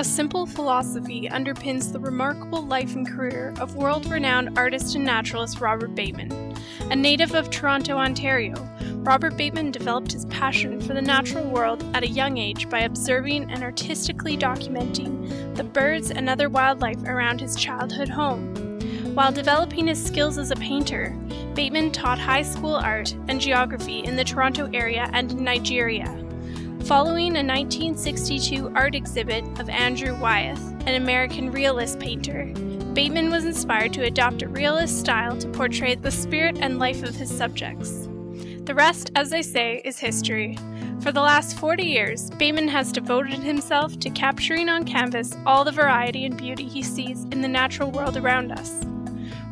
simple philosophy underpins the remarkable life and career of world-renowned artist and naturalist Robert Bateman. A native of Toronto, Ontario, Robert Bateman developed his passion for the natural world at a young age by observing and artistically documenting the birds and other wildlife around his childhood home. While developing his skills as a painter, Bateman taught high school art and geography in the Toronto area and in Nigeria. Following a 1962 art exhibit of Andrew Wyeth, an American realist painter, Bateman was inspired to adopt a realist style to portray the spirit and life of his subjects. The rest, as they say, is history. For the last 40 years, Bateman has devoted himself to capturing on canvas all the variety and beauty he sees in the natural world around us.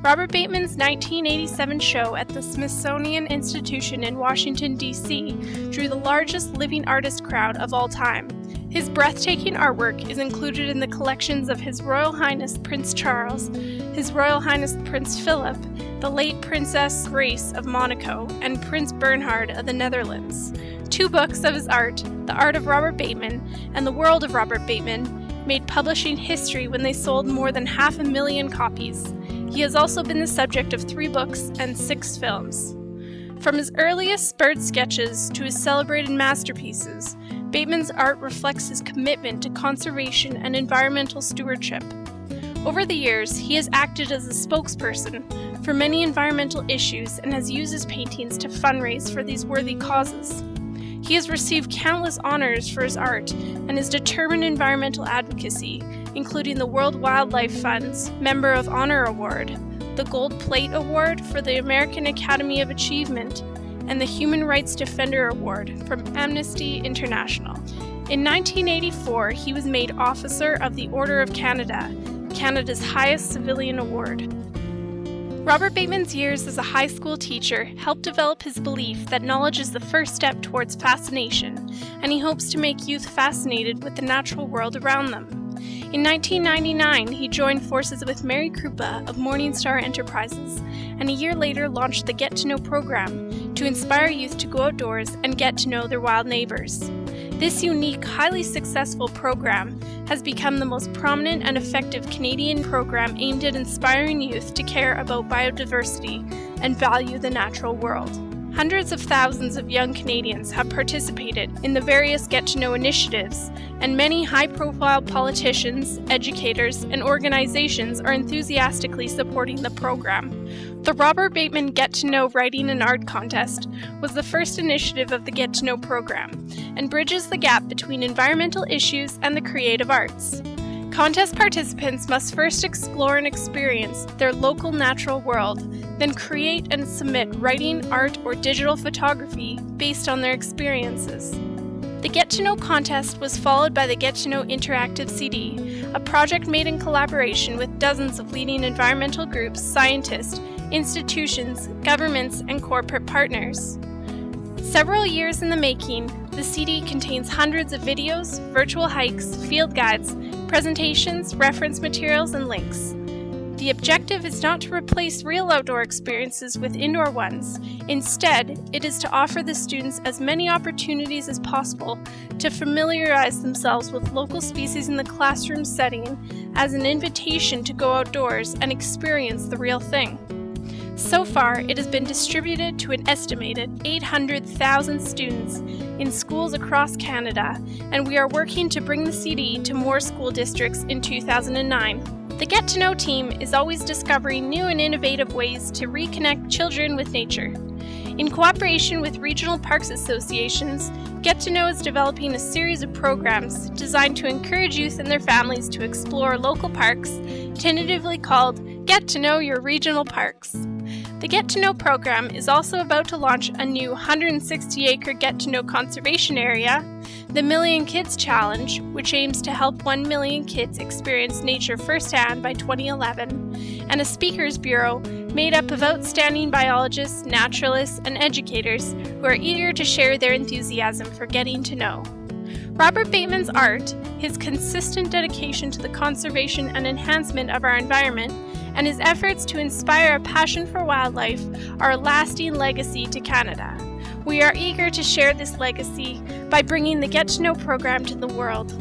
Robert Bateman's 1987 show at the Smithsonian Institution in Washington, D.C. drew the largest living artist crowd of all time. His breathtaking artwork is included in the collections of His Royal Highness Prince Charles, His Royal Highness Prince Philip, the late Princess Grace of Monaco, and Prince Bernhard of the Netherlands. 2 books of his art, The Art of Robert Bateman and The World of Robert Bateman, made publishing history when they sold more than 500,000 copies. He has also been the subject of 3 books and 6 films. From his earliest bird sketches to his celebrated masterpieces, Bateman's art reflects his commitment to conservation and environmental stewardship. Over the years, he has acted as a spokesperson for many environmental issues and has used his paintings to fundraise for these worthy causes. He has received countless honors for his art and his determined environmental advocacy, including the World Wildlife Fund's Member of Honor Award, the Gold Plate Award for the American Academy of Achievement, and the Human Rights Defender Award from Amnesty International. In 1984, he was made Officer of the Order of Canada, Canada's highest civilian award. Robert Bateman's years as a high school teacher helped develop his belief that knowledge is the first step towards fascination, and he hopes to make youth fascinated with the natural world around them. In 1999, he joined forces with Mary Krupa of Morningstar Enterprises, and a year later launched the Get to Know program to inspire youth to go outdoors and get to know their wild neighbors. This unique, highly successful program has become the most prominent and effective Canadian program aimed at inspiring youth to care about biodiversity and value the natural world. Hundreds of thousands of young Canadians have participated in the various Get to Know initiatives, and many high-profile politicians, educators, and organizations are enthusiastically supporting the program. The Robert Bateman Get to Know Writing and Art Contest was the first initiative of the Get to Know program and bridges the gap between environmental issues and the creative arts. Contest participants must first explore and experience their local natural world, then create and submit writing, art, or digital photography based on their experiences. The Get to Know contest was followed by the Get to Know Interactive CD, a project made in collaboration with dozens of leading environmental groups, scientists, institutions, governments, and corporate partners. Several years in the making, the CD contains hundreds of videos, virtual hikes, field guides, presentations, reference materials, and links. The objective is not to replace real outdoor experiences with indoor ones. Instead, it is to offer the students as many opportunities as possible to familiarize themselves with local species in the classroom setting as an invitation to go outdoors and experience the real thing. So far, it has been distributed to an estimated 800,000 students in schools across Canada, and we are working to bring the CD to more school districts in 2009. The Get to Know team is always discovering new and innovative ways to reconnect children with nature. In cooperation with regional parks associations, Get to Know is developing a series of programs designed to encourage youth and their families to explore local parks, tentatively called Get to Know Your Regional Parks. The Get to Know program is also about to launch a new 160-acre Get to Know conservation area, the Million Kids Challenge, which aims to help 1 million kids experience nature firsthand by 2011, and a speakers bureau made up of outstanding biologists, naturalists, and educators who are eager to share their enthusiasm for getting to know. Robert Bateman's art, his consistent dedication to the conservation and enhancement of our environment, and his efforts to inspire a passion for wildlife are a lasting legacy to Canada. We are eager to share this legacy by bringing the Get to Know program to the world.